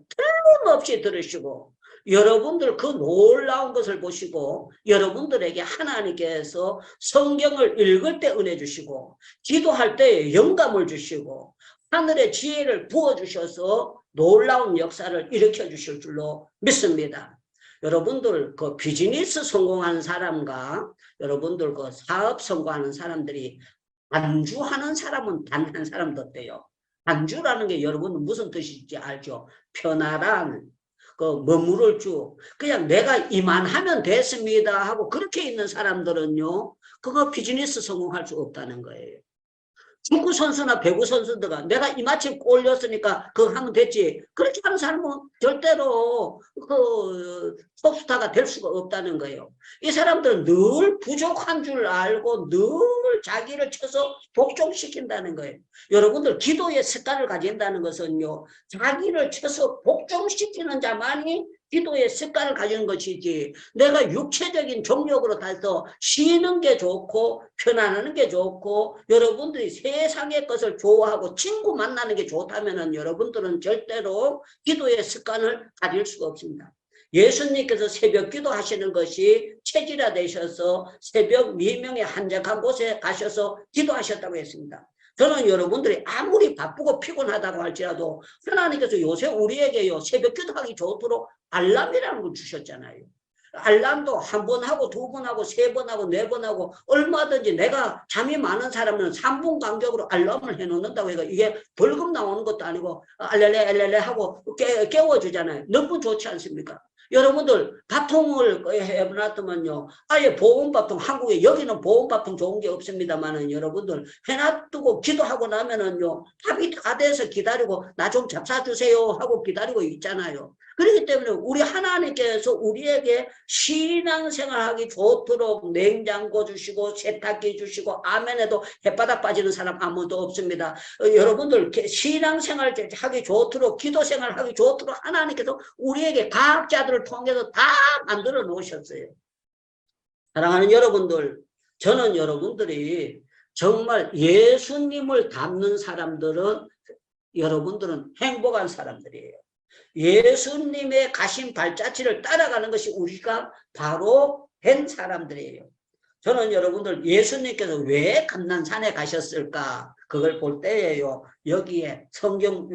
틀림없이 들으시고 여러분들 그 놀라운 것을 보시고 여러분들에게 하나님께서 성경을 읽을 때 은혜 주시고 기도할 때 영감을 주시고 하늘의 지혜를 부어주셔서 놀라운 역사를 일으켜 주실 줄로 믿습니다. 여러분들 그 비즈니스 성공하는 사람과 여러분들 그 사업 성공하는 사람들이 안주하는 사람은 단 한 사람도 없대요. 안주라는 게 여러분은 무슨 뜻인지 알죠? 편안한 그 머무를 주, 그냥 내가 이만하면 됐습니다 하고 그렇게 있는 사람들은요, 그거 비즈니스 성공할 수 없다는 거예요. 축구 선수나 배구 선수들가 내가 이마침 올렸으니까 그거 하면 됐지, 그렇게 하는 사람은 절대로 그 톱스타가 될 수가 없다는 거예요. 이 사람들은 늘 부족한 줄 알고 늘 자기를 쳐서 복종시킨다는 거예요. 여러분들 기도의 습관을 가진다는 것은요, 자기를 쳐서 복종시키는 자만이 기도의 습관을 가지는 것이지, 내가 육체적인 정력으로 다해서 쉬는 게 좋고 편안하는 게 좋고 여러분들이 세상의 것을 좋아하고 친구 만나는 게 좋다면은 여러분들은 절대로 기도의 습관을 가질 수가 없습니다. 예수님께서 새벽 기도하시는 것이 체질화되셔서 새벽 미명에 한적한 곳에 가셔서 기도하셨다고 했습니다. 저는 여러분들이 아무리 바쁘고 피곤하다고 할지라도 하나님께서 요새 우리에게요, 새벽 기도하기 좋도록 알람이라는 걸 주셨잖아요. 알람도 한 번 하고 두 번 하고 세 번 하고 네 번 하고 얼마든지, 내가 잠이 많은 사람은 3분 간격으로 알람을 해놓는다고 해서 이게 벌금 나오는 것도 아니고 알레레 하고 깨워주잖아요. 너무 좋지 않습니까? 여러분들 밥통을 해놨더만요, 아예 보온밥통, 한국에 여기는 보온밥통 좋은 게 없습니다만은 여러분들 해놔두고 기도하고 나면은요 밥이 다 돼서 기다리고 나 좀 잡사주세요 하고 기다리고 있잖아요. 그렇기 때문에 우리 하나님께서 우리에게 신앙생활하기 좋도록 냉장고 주시고 세탁기 주시고, 아멘에도 햇바닥 빠지는 사람 아무도 없습니다. 여러분들 신앙생활 하기 좋도록 기도생활 하기 좋도록 하나님께서 우리에게 과학자들을 통해서 다 만들어 놓으셨어요. 사랑하는 여러분들, 저는 여러분들이 정말 예수님을 닮는 사람들은 여러분들은 행복한 사람들이에요. 예수님의 가신 발자취를 따라가는 것이 우리가 바로 된 사람들이에요. 저는 여러분들 예수님께서 왜 감난산에 가셨을까? 그걸 볼 때에요. 여기에 성경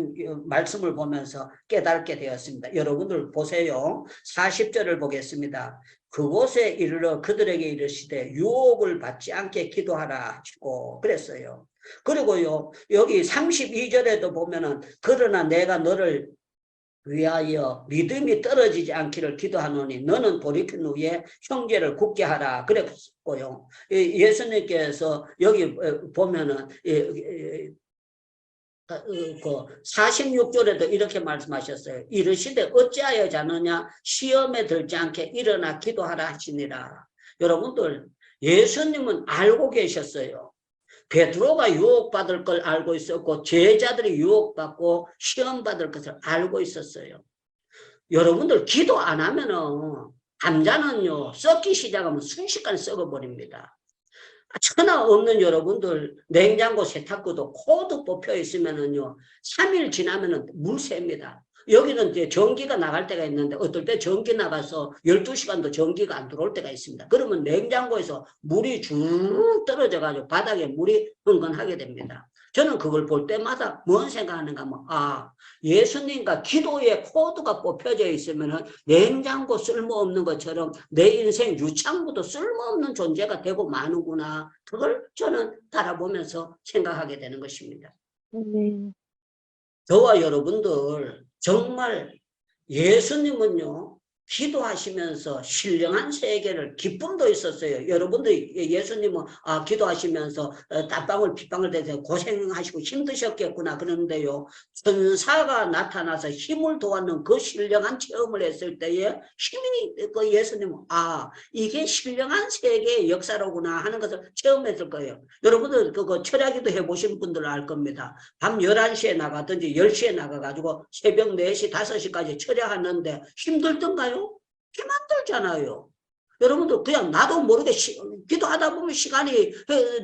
말씀을 보면서 깨닫게 되었습니다. 여러분들 보세요. 40절을 보겠습니다. 그곳에 이르러 그들에게 이르시되 유혹을 받지 않게 기도하라 하시고 그랬어요. 그리고요. 여기 32절에도 보면은 그러나 내가 너를 위하여 믿음이 떨어지지 않기를 기도하노니 너는 돌이킨 후에 형제를 굳게 하라 그랬고요. 예수님께서 여기 보면은 그 46절에도 이렇게 말씀하셨어요. 이르시되 어찌하여 자느냐 시험에 들지 않게 일어나 기도하라 하시니라. 여러분들 예수님은 알고 계셨어요. 베드로가 유혹받을 걸 알고 있었고 제자들이 유혹받고 시험받을 것을 알고 있었어요. 여러분들 기도 안 하면은 감자는요 썩기 시작하면 순식간에 썩어버립니다. 천하 없는 여러분들 냉장고 세탁기도 코드 뽑혀 있으면은요 3일 지나면은 물 셉니다. 여기는 이제 전기가 나갈 때가 있는데 어떨 때 전기 나가서 12시간도 전기가 안 들어올 때가 있습니다. 그러면 냉장고에서 물이 쭉 떨어져 가지고 바닥에 물이 흥건하게 됩니다. 저는 그걸 볼 때마다 뭔 생각하는가 하면 예수님과 기도의 코드가 뽑혀져 있으면 냉장고 쓸모없는 것처럼 내 인생 유창구도 쓸모없는 존재가 되고 마는구나. 그걸 저는 따라보면서 생각하게 되는 것입니다. 저와 여러분들 정말 예수님은요 기도하시면서 신령한 세계를 기쁨도 있었어요. 여러분들 예수님은 기도하시면서 땀방울 핏방울 대서 고생하시고 힘드셨겠구나 그러는데요. 천사가 나타나서 힘을 도왔는 그 신령한 체험을 했을 때에 힘이 그 예수님은 이게 신령한 세계의 역사로구나 하는 것을 체험했을 거예요. 여러분들 그거 철야기도 해보신 분들은 알 겁니다. 밤 11시에 나가든지 10시에 나가가지고 새벽 4시 5시까지 철야하는데 힘들던가요? 힘 안 들잖아요. 여러분들 그냥 나도 모르게 기도하다 보면 시간이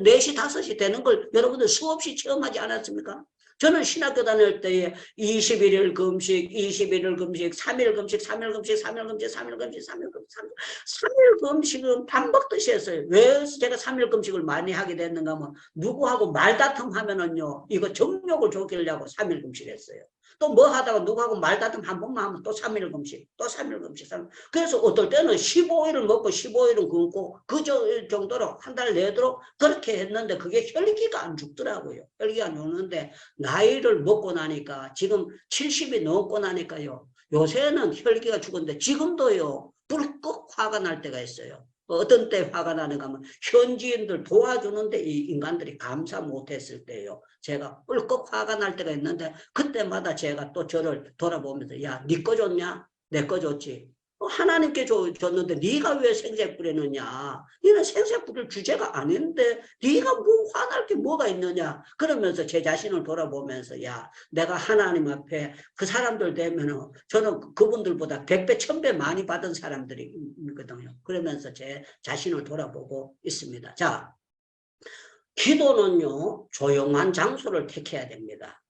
4시 5시 되는 걸 여러분들 수없이 체험하지 않았습니까? 저는 신학교 다닐 때에 21일 금식, 21일 금식, 3일 금식, 3일 금식, 3일 금식, 3일 금식, 3일 금식, 3일 금식은 밥 먹듯이 했어요. 왜 제가 3일 금식을 많이 하게 됐는가 하면 누구하고 말다툼 하면은요 이거 정욕을 족이려고 3일 금식 했어요. 또 뭐 하다가 누구하고 말다툼 한 번만 하면 또 3일 금식, 또 3일 금식. 그래서 어떨 때는 15일을 먹고 15일은 굶고 그 정도로 한 달 내도록 그렇게 했는데 그게 혈기가 안 죽더라고요. 혈기가 안 죽는데 나이를 먹고 나니까 지금 70이 넘고 나니까요. 요새는 혈기가 죽었는데 지금도요. 불끈 화가 날 때가 있어요. 어떤 때 화가 나는가 하면 현지인들 도와주는데 이 인간들이 감사 못했을 때요. 제가 꿀꺽 화가 날 때가 있는데 그때마다 제가 또 저를 돌아보면서 야, 네 거 줬냐? 내 거 줬지. 하나님께 줬는데 네가 왜 생색 부리느냐? 너는 생색 부릴 주제가 아닌데 네가 뭐 화날 게 뭐가 있느냐? 그러면서 제 자신을 돌아보면서 야, 내가 하나님 앞에 그 사람들 되면은 저는 그분들보다 100배, 1000배 많이 받은 사람들이거든요. 그러면서 제 자신을 돌아보고 있습니다. 자, 기도는요, 조용한 장소를 택해야 됩니다.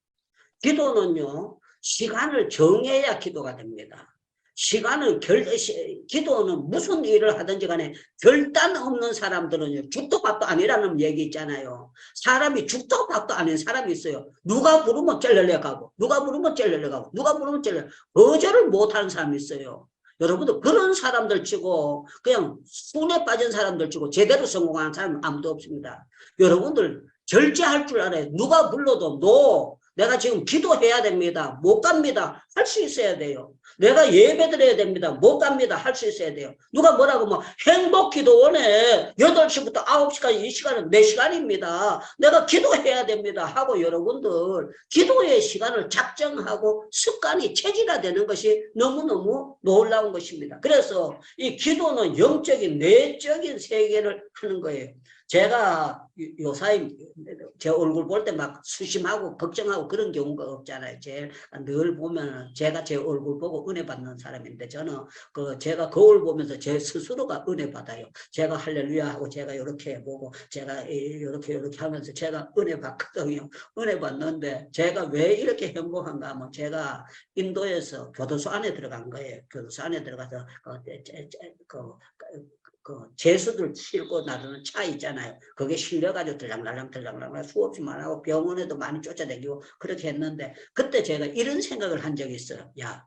기도는요, 시간을 정해야 기도가 됩니다. 기도는 무슨 일을 하든지 간에 결단 없는 사람들은요, 죽도 밥도 아니라는 얘기 있잖아요. 사람이 죽도 밥도 아닌 사람이 있어요. 누가 부르면 ጨ려려 가고, 누가 부르면 ጨ려려 가고, 누가 부르면 ጨ려려 가고, 거절을 못하는 사람이 있어요. 여러분들 그런 사람들 치고 그냥 순에 빠진 사람들 치고 제대로 성공하는 사람은 아무도 없습니다. 여러분들 절제할 줄 알아요. 누가 불러도 no, 내가 지금 기도해야 됩니다. 못 갑니다. 할 수 있어야 돼요. 내가 예배 드려야 됩니다. 못 갑니다. 할 수 있어야 돼요. 누가 뭐라고 뭐 행복기도원에 8시부터 9시까지 이 시간은 내 시간입니다. 내가 기도해야 됩니다. 하고 여러분들 기도의 시간을 작정하고 습관이 체질화되는 것이 너무너무 놀라운 것입니다. 그래서 이 기도는 영적인 내적인 세계를 하는 거예요. 제가 요사이 제 얼굴 볼 때 막 수심하고 걱정하고 그런 경우가 없잖아요. 늘 보면 제가 제 얼굴 보고 은혜 받는 사람인데 저는 제가 거울 보면서 제 스스로가 은혜 받아요. 제가 할렐루야 하고 제가 이렇게 보고 제가 이렇게 하면서 제가 은혜 받거든요. 은혜 받는데 제가 왜 이렇게 행복한가 하면 제가 인도에서 교도소 안에 들어간 거예요. 교도소 안에 들어가서 그 제수들 싣고 나르는 차 있잖아요. 그게 실려가지고 들락날락 수없이 많아고 병원에도 많이 쫓아다니고 그렇게 했는데 그때 제가 이런 생각을 한 적이 있어요. 야,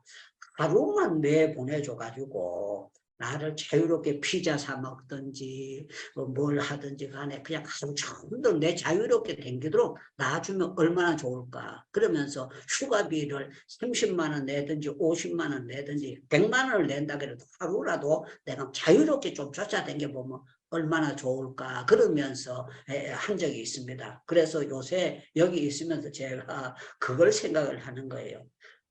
하루만 내보내줘가지고 나를 자유롭게 피자 사 먹든지 뭘 하든지 간에 그냥 하루 종일 내 자유롭게 댕기도록 놔주면 얼마나 좋을까. 그러면서 휴가비를 30만 원 내든지 50만 원 내든지 100만 원을 낸다 그래도 하루라도 내가 자유롭게 좀 쫓아다녀보면 얼마나 좋을까 그러면서 한 적이 있습니다. 그래서 요새 여기 있으면서 제가 그걸 생각을 하는 거예요.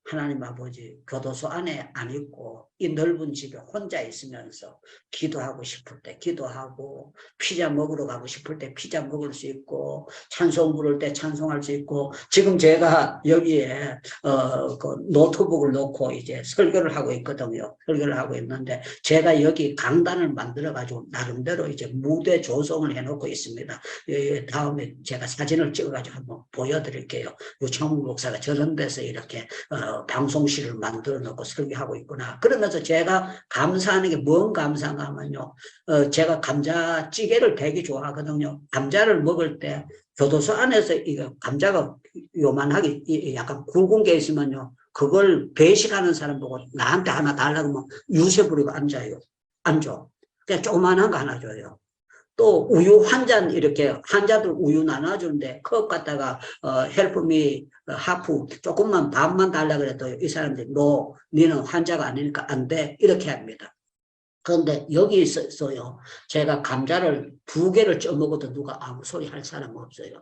하나님 아버지 교도소 안에 안 있고 이 넓은 집에 혼자 있으면서 기도하고 싶을 때 기도하고 피자 먹으러 가고 싶을 때 피자 먹을 수 있고 찬송 부를 때 찬송할 수 있고 지금 제가 여기에 그 노트북을 놓고 이제 설교를 하고 있거든요. 설교를 하고 있는데 제가 여기 강단을 만들어 가지고 나름대로 이제 무대 조성을 해놓고 있습니다. 다음에 제가 사진을 찍어 가지고 한번 보여드릴게요. 유창훈 목사가 저런 데서 이렇게 방송실을 만들어 놓고 설교하고 있구나. 그러면서 제가 감사하는 게 뭔 감사인가 하면요. 제가 감자찌개를 되게 좋아하거든요. 감자를 먹을 때 교도소 안에서 이거 감자가 요만하게 약간 굵은 게 있으면요. 그걸 배식하는 사람 보고 나한테 하나 달라고 하면 유세 부리고 앉아요. 안 줘. 그냥 조그만한 거 하나 줘요. 또 우유 한 잔 이렇게 환자들 우유 나눠주는데 컵 갖다가 헬프미 하프 조금만 반만 달라 그래도 이 사람들이 너 니는 환자가 아니니까 안 돼 이렇게 합니다. 그런데 여기 있어요. 제가 감자를 2개를 쪄먹어도 누가 아무 소리 할 사람 없어요.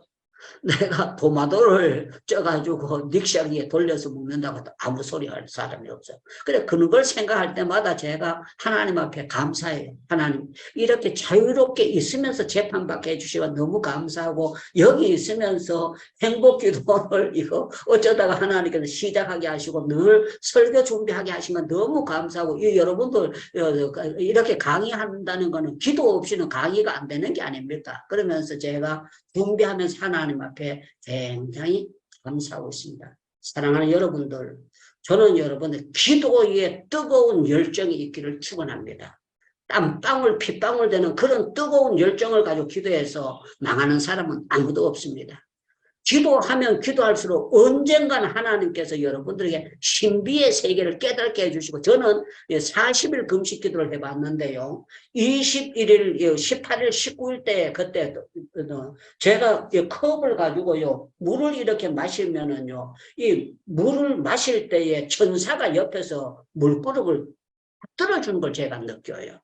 내가 토마토를 쪄가지고 믹서기에 돌려서 먹는다고 해도 아무 소리 할 사람이 없어요. 그래, 그런 걸 생각할 때마다 제가 하나님 앞에 감사해요. 하나님, 이렇게 자유롭게 있으면서 재판받게 해주시고 너무 감사하고, 여기 있으면서 행복기도를 이거 어쩌다가 하나님께서 시작하게 하시고, 늘 설교 준비하게 하시면 너무 감사하고, 이 여러분들 이렇게 강의한다는 거는 기도 없이는 강의가 안 되는 게 아닙니까? 그러면서 제가 준비하면서 하나님 앞에 굉장히 감사하고 있습니다. 사랑하는 여러분들, 저는 여러분의 기도에 뜨거운 열정이 있기를 축원합니다. 땀방울 핏방울 되는 그런 뜨거운 열정을 가지고 기도해서 망하는 사람은 아무도 없습니다. 기도하면 기도할수록 언젠가는 하나님께서 여러분들에게 신비의 세계를 깨닫게 해주시고, 저는 40일 금식 기도를 해봤는데요. 21일, 18일, 19일 때 그때 제가 컵을 가지고요 물을 이렇게 마시면은요, 이 물을 마실 때에 천사가 옆에서 물그릇을 들어주는 걸 제가 느껴요.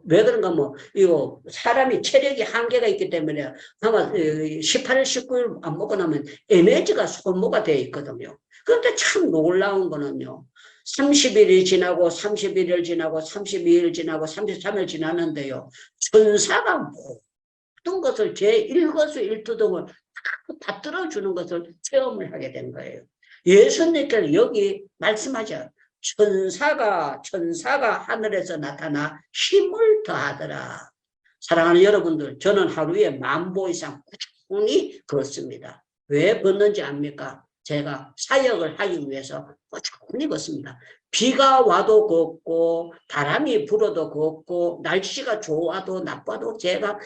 왜 그런가 이거 사람이 체력이 한계가 있기 때문에 아마 18일, 19일 안 먹고 나면 에너지가 소모가 되어 있거든요. 그런데 참 놀라운 거는요. 30일이 지나고 31일 지나고 32일 지나고 33일 지나는데요. 천사가 모든 것을 제 일거수일투족을 다 들어주는 것을 체험을 하게 된 거예요. 예수님께서 여기 말씀하죠. 천사가 하늘에서 나타나 힘을 더하더라. 사랑하는 여러분들, 저는 하루에 10,000보 이상 꾸준히 걷습니다. 왜 걷는지 압니까? 제가 사역을 하기 위해서 꾸준히 걷습니다. 비가 와도 걷고 바람이 불어도 걷고 날씨가 좋아도 나빠도 제가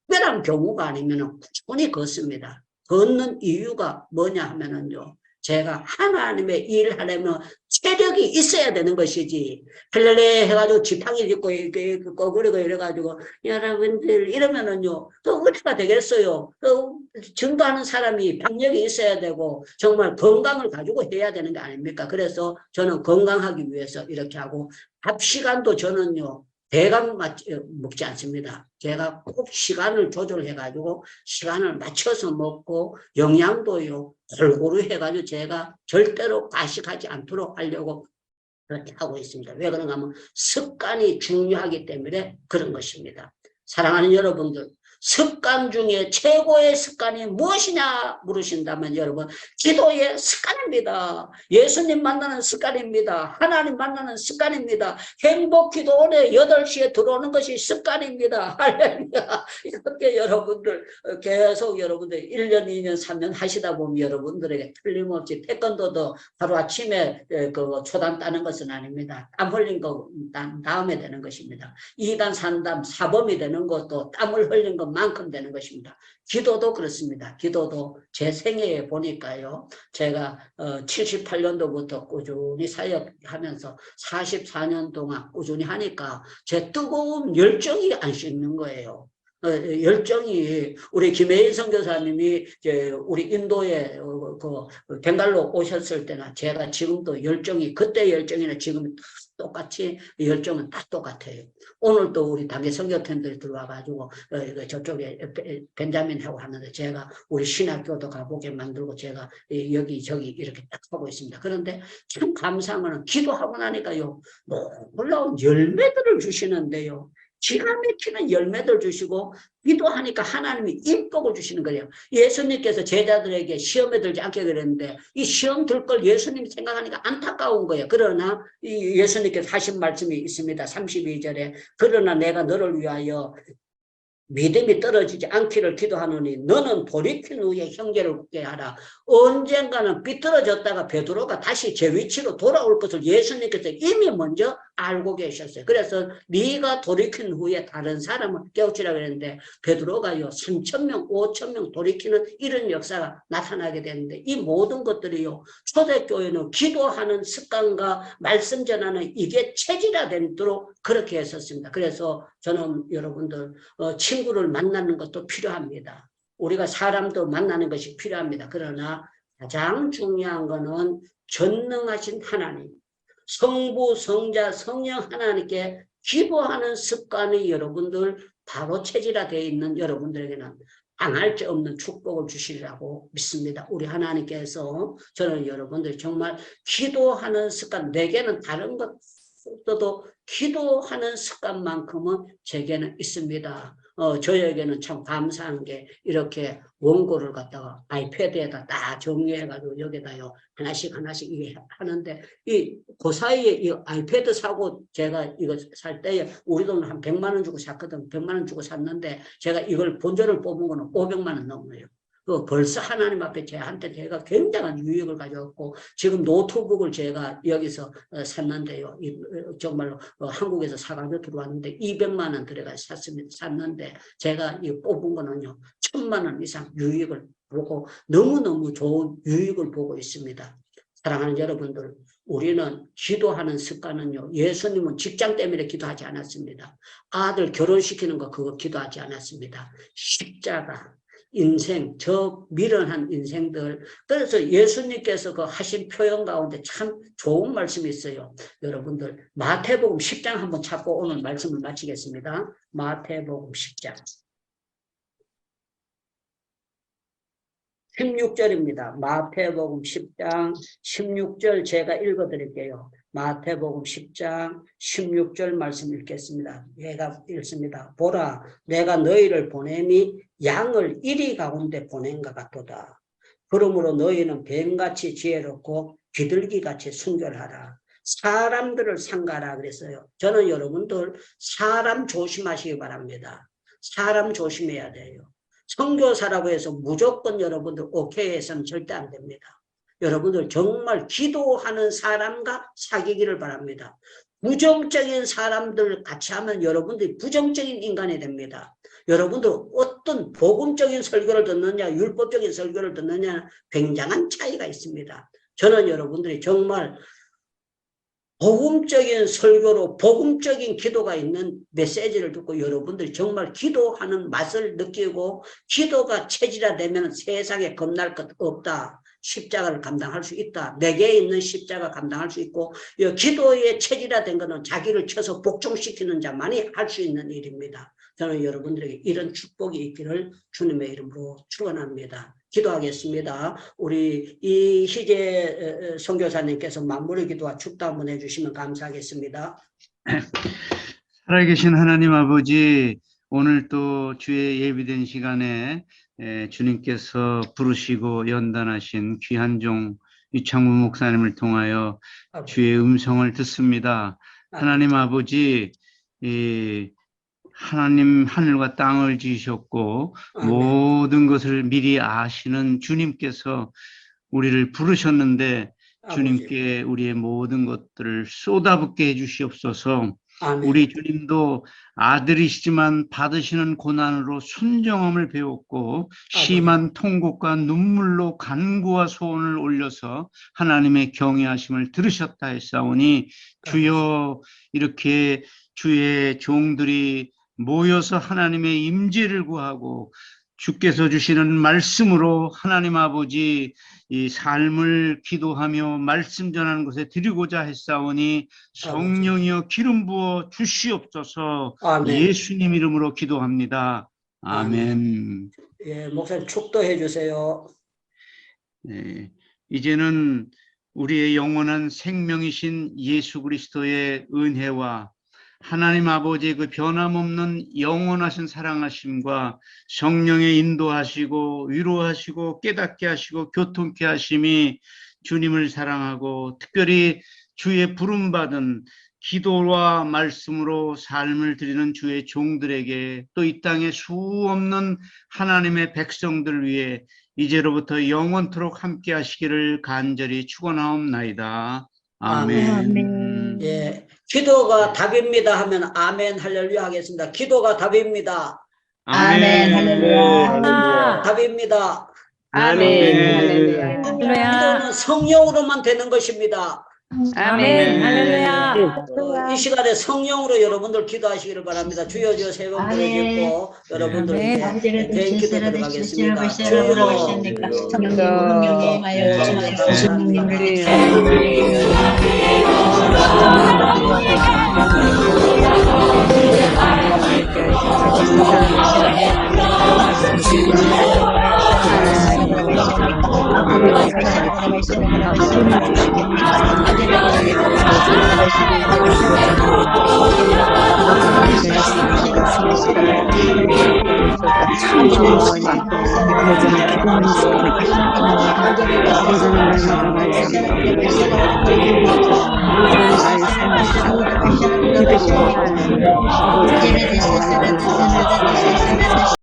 특별한 경우가 아니면 꾸준히 걷습니다. 걷는 이유가 뭐냐 하면은요. 제가 하나님의 일을 하려면 체력이 있어야 되는 것이지. 헬렐레 해가지고 지팡이 짚고 이렇게 꺼부리고 이래가지고 여러분들 이러면은요. 또 어디가 되겠어요. 또 증거하는 사람이 박력이 있어야 되고 정말 건강을 가지고 해야 되는 게 아닙니까? 그래서 저는 건강하기 위해서 이렇게 하고 밥 시간도 저는요. 대강 먹지 않습니다. 제가 꼭 시간을 조절해가지고 시간을 맞춰서 먹고 영양도요 골고루 해가지고 제가 절대로 과식하지 않도록 하려고 그렇게 하고 있습니다. 왜 그런가 하면 습관이 중요하기 때문에 그런 것입니다. 사랑하는 여러분들, 습관 중에 최고의 습관이 무엇이냐 물으신다면 여러분, 기도의 습관입니다. 예수님 만나는 습관입니다. 하나님 만나는 습관입니다. 행복기도원에 8시에 들어오는 것이 습관입니다. 할렐루야. 이렇게 여러분들 계속 여러분들 1년, 2년, 3년 하시다 보면 여러분들에게 틀림없이 태권도도 하루아침에 그 초단 따는 것은 아닙니다. 땀 흘린 거 다음에 되는 것입니다. 2단, 3단, 사범이 되는 것도 땀을 흘린 것만큼 되는 것입니다. 기도도 그렇습니다. 기도도 제 생애에 보니까요. 제가 78년도부터 꾸준히 사역하면서 44년 동안 꾸준히 하니까 제 뜨거운 열정이 안 식는 거예요. 열정이 우리 김혜인 선교사님이 우리 인도에 그 벵갈로 오셨을 때나 제가 지금도 열정이 그때 열정이나 지금 똑같이 열정은 딱 똑같아요. 오늘도 우리 단계 선교팀들이 들어와가지고 저쪽에 벤자민하고 하는데 제가 우리 신학교도 가보게 만들고 제가 여기저기 이렇게 딱 하고 있습니다. 그런데 참 감사한 거는 기도하고 나니까요 놀라운 열매들을 주시는데요. 기가 막히는 열매들 주시고 기도하니까 하나님이 인복을 주시는 거예요. 예수님께서 제자들에게 시험에 들지 않게 그랬는데 이 시험 들 걸 예수님이 생각하니까 안타까운 거예요. 그러나 이 예수님께서 하신 말씀이 있습니다. 32절에 그러나 내가 너를 위하여 믿음이 떨어지지 않기를 기도하노니 너는 돌이킨 후에 형제를 굳게 하라. 언젠가는 삐뚤어졌다가 베드로가 다시 제 위치로 돌아올 것을 예수님께서 이미 먼저 알고 계셨어요. 그래서 네가 돌이킨 후에 다른 사람을 깨우치라 그랬는데 베드로가요 3,000명, 5,000명 돌이키는 이런 역사가 나타나게 되는데 이 모든 것들이요 초대교회는 기도하는 습관과 말씀 전하는 이게 체질화되도록 그렇게 했었습니다. 그래서 저는 여러분들 친구를 만나는 것도 필요합니다. 우리가 사람도 만나는 것이 필요합니다. 그러나 가장 중요한 것은 전능하신 하나님, 성부, 성자, 성령 하나님께 기도하는 습관이 여러분들 바로 체질화되어 있는 여러분들에게는 당할 수 없는 축복을 주시리라고 믿습니다. 우리 하나님께서 저는 여러분들 정말 기도하는 습관, 내게는 다른 것 없어도 기도하는 습관만큼은 제게는 있습니다. 저에게는 참 감사한 게 이렇게 원고를 갖다가 아이패드에다 딱 정리해가지고 여기다요 하나씩 이게 하는데 그 사이에 이 아이패드 사고 제가 이거 살 때에 우리 돈 한 100만 원 주고 샀거든. 100만 원 주고 샀는데 제가 이걸 본전을 뽑은 거는 500만 원 넘어요. 벌써 하나님 앞에 제한테 제가 굉장한 유익을 가져왔고 지금 노트북을 제가 여기서 샀는데요. 정말로 한국에서 사가지고 들어왔는데 200만 원 들어가 샀는데 제가 이 뽑은 거는요 1,000만 원 이상 유익을 보고 너무너무 좋은 유익을 보고 있습니다. 사랑하는 여러분들, 우리는 기도하는 습관은요 예수님은 직장 때문에 기도하지 않았습니다. 아들 결혼시키는 거 그거 기도하지 않았습니다. 십자가 인생, 저 미련한 인생들. 그래서 예수님께서 그 하신 표현 가운데 참 좋은 말씀이 있어요. 여러분들 마태복음 10장 한번 찾고 오늘 말씀을 마치겠습니다. 마태복음 10장 16절입니다. 마태복음 10장 16절 제가 읽어드릴게요. 마태복음 10장 16절 말씀 읽겠습니다. 얘가 읽습니다. 보라, 내가 너희를 보내니 양을 이리 가운데 보낸 것 같도다. 그러므로 너희는 뱀같이 지혜롭고 비둘기같이 순결하라. 사람들을 상가라 그랬어요. 저는 여러분들 사람 조심하시기 바랍니다. 사람 조심해야 돼요. 선교사라고 해서 무조건 여러분들 오케이 해서는 절대 안 됩니다. 여러분들 정말 기도하는 사람과 사귀기를 바랍니다. 부정적인 사람들 같이 하면 여러분들이 부정적인 인간이 됩니다. 여러분들 어떤 복음적인 설교를 듣느냐 율법적인 설교를 듣느냐 굉장한 차이가 있습니다. 저는 여러분들이 정말 복음적인 설교로 복음적인 기도가 있는 메시지를 듣고 여러분들이 정말 기도하는 맛을 느끼고 기도가 체질화되면 세상에 겁날 것 없다. 십자가를 감당할 수 있다. 내게 있는 십자가 감당할 수 있고 기도에 체질화된 것은 자기를 쳐서 복종시키는 자만이 할 수 있는 일입니다. 저는 여러분들에게 이런 축복이 있기를 주님의 이름으로 축원합니다. 기도하겠습니다. 우리 이희재 선교사님께서 마무리 기도와 축도 한번 해주시면 감사하겠습니다. 살아계신 하나님 아버지, 오늘 또 주의 예비된 시간에 주님께서 부르시고 연단하신 귀한 종 유창무 목사님을 통하여 주의 음성을 듣습니다. 하나님 아버지, 하나님 하늘과 땅을 지으셨고 모든 것을 미리 아시는 주님께서 우리를 부르셨는데 주님께 우리의 모든 것들을 쏟아붓게 해주시옵소서. 아멘. 우리 주님도 아들이시지만 받으시는 고난으로 순정함을 배웠고 심한 통곡과 눈물로 간구와 소원을 올려서 하나님의 경외하심을 들으셨다 했사오니 주여, 이렇게 주의 종들이 모여서 하나님의 임재를 구하고 주께서 주시는 말씀으로 하나님 아버지 이 삶을 기도하며 말씀 전하는 것에 드리고자 했사오니 성령이여 기름 부어 주시옵소서. 아멘. 예수님 이름으로 기도합니다. 아멘. 예, 목사님 축도해 주세요. 네, 이제는 우리의 영원한 생명이신 예수 그리스도의 은혜와 하나님 아버지의 그 변함없는 영원하신 사랑하심과 성령의 인도하시고 위로하시고 깨닫게 하시고 교통케 하심이 주님을 사랑하고 특별히 주의 부름받은 기도와 말씀으로 삶을 드리는 주의 종들에게 또 이 땅의 수 없는 하나님의 백성들 위해 이제로부터 영원토록 함께 하시기를 간절히 축원하옵나이다. 아멘. 예, 기도가 답입니다 하면 아멘 할렐루야 하겠습니다. 기도가 답입니다. 아멘. 할렐루야. 답입니다. 아멘. 할렐루야. 기도는 성령으로만 되는 것입니다. 아멘. 할렐루야. 이 시간에 성령으로 여러분들 기도하시기를 바랍니다. 주여 주여 세 번 부르짖고 여러분들 이제 개인 기도 들어가겠습니다. 주여 참